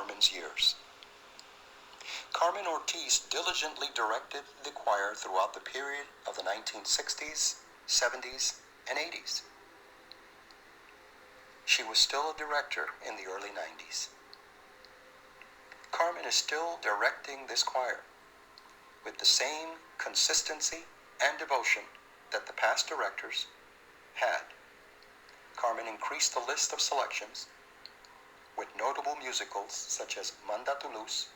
Carmen's years. Carmen Ortiz diligently directed the choir throughout the period of the 1960s, 70s, and 80s. She was still a director in the early 90s. Carmen is still directing this choir with the same consistency and devotion that the past directors had. Carmen increased the list of selections with notable musicals such as Manda tu Luz,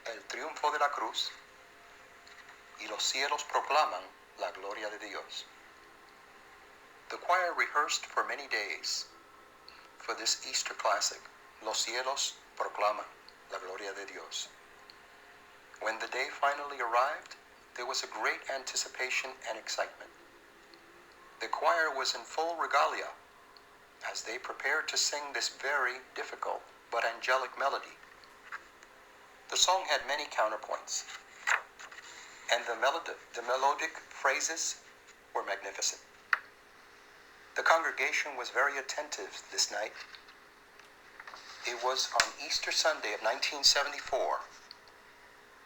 El Triunfo de la Cruz, y Los Cielos Proclaman la Gloria de Dios. The choir rehearsed for many days for this Easter classic, Los Cielos Proclaman la Gloria de Dios. When the day finally arrived, there was a great anticipation and excitement. The choir was in full regalia as they prepared to sing this very difficult but angelic melody. The song had many counterpoints, and the melodic phrases were magnificent. The congregation was very attentive this night. It was on Easter Sunday of 1974,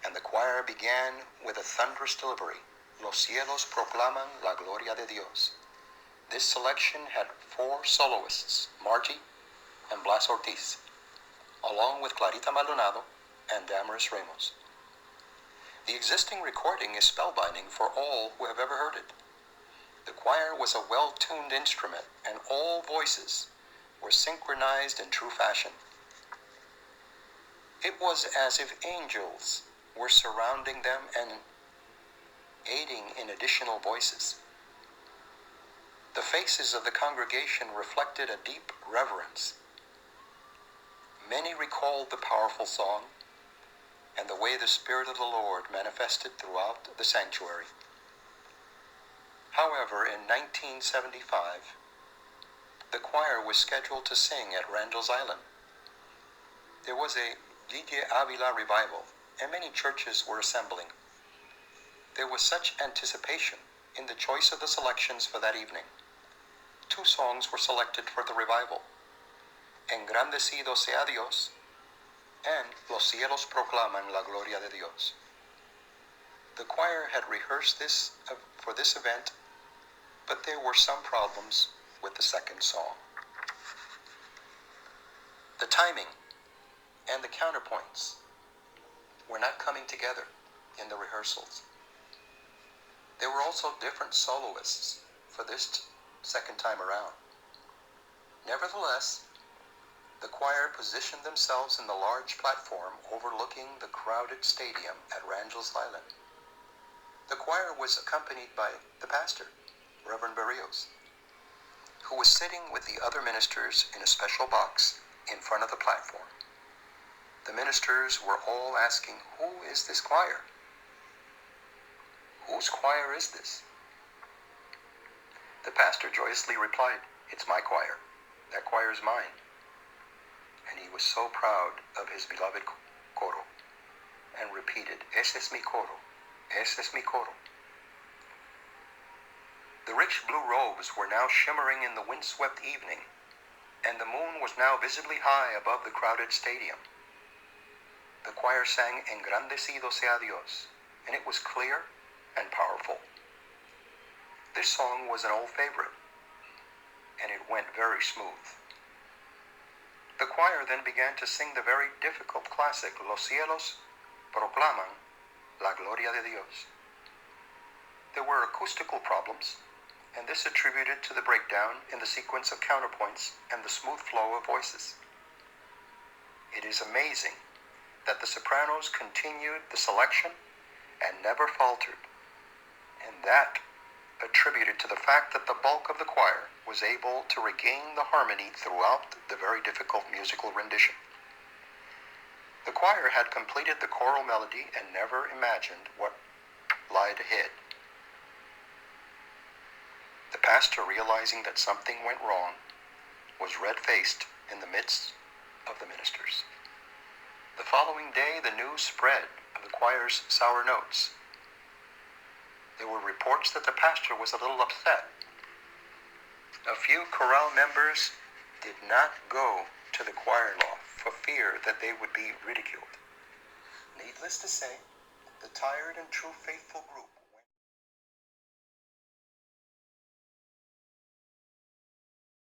and the choir began with a thunderous delivery, Los Cielos Proclaman la Gloria de Dios. This selection had 4 soloists, Margie and Blas Ortiz, along with Clarita Maldonado and Damaris Ramos. The existing recording is spellbinding for all who have ever heard it. The choir was a well-tuned instrument, and all voices were synchronized in true fashion. It was as if angels were surrounding them and aiding in additional voices. The faces of the congregation reflected a deep reverence. Many recalled the powerful song and the way the Spirit of the Lord manifested throughout the sanctuary. However, in 1975, the choir was scheduled to sing at Randall's Island. There was a Lidia Avila revival, and many churches were assembling. There was such anticipation in the choice of the selections for that evening. 2 songs were selected for the revival, Engrandecido sea Dios and Los Cielos Proclaman la Gloria de Dios. The choir had rehearsed for this event, but there were some problems with the second song. The timing and the counterpoints were not coming together in the rehearsals. There were also different soloists for this second time around. Nevertheless, the choir positioned themselves in the large platform overlooking the crowded stadium at Randall's Island. The choir was accompanied by the pastor, Reverend Barrios, who was sitting with the other ministers in a special box in front of the platform. The ministers were all asking, "Who is this choir? Whose choir is this?" The pastor joyously replied, "It's my choir. That choir is mine." And he was so proud of his beloved coro and repeated, "Ese es mi coro. Ese es mi coro." The rich blue robes were now shimmering in the windswept evening, and the moon was now visibly high above the crowded stadium. The choir sang Engrandecido sea Dios, and it was clear and powerful. This song was an old favorite, and it went very smooth. The choir then began to sing the very difficult classic, Los Cielos Proclaman la Gloria de Dios. There were acoustical problems, and this attributed to the breakdown in the sequence of counterpoints and the smooth flow of voices. It is amazing that the sopranos continued the selection and never faltered, and that attributed to the fact that the bulk of the choir was able to regain the harmony throughout the very difficult musical rendition. The choir had completed the choral melody and never imagined what lied ahead. The pastor, realizing that something went wrong, was red-faced in the midst of the ministers. The following day, the news spread of the choir's sour notes. There were reports that the pastor was a little upset. A few chorale members did not go to the choir loft for fear that they would be ridiculed. Needless to say, the tired and true faithful group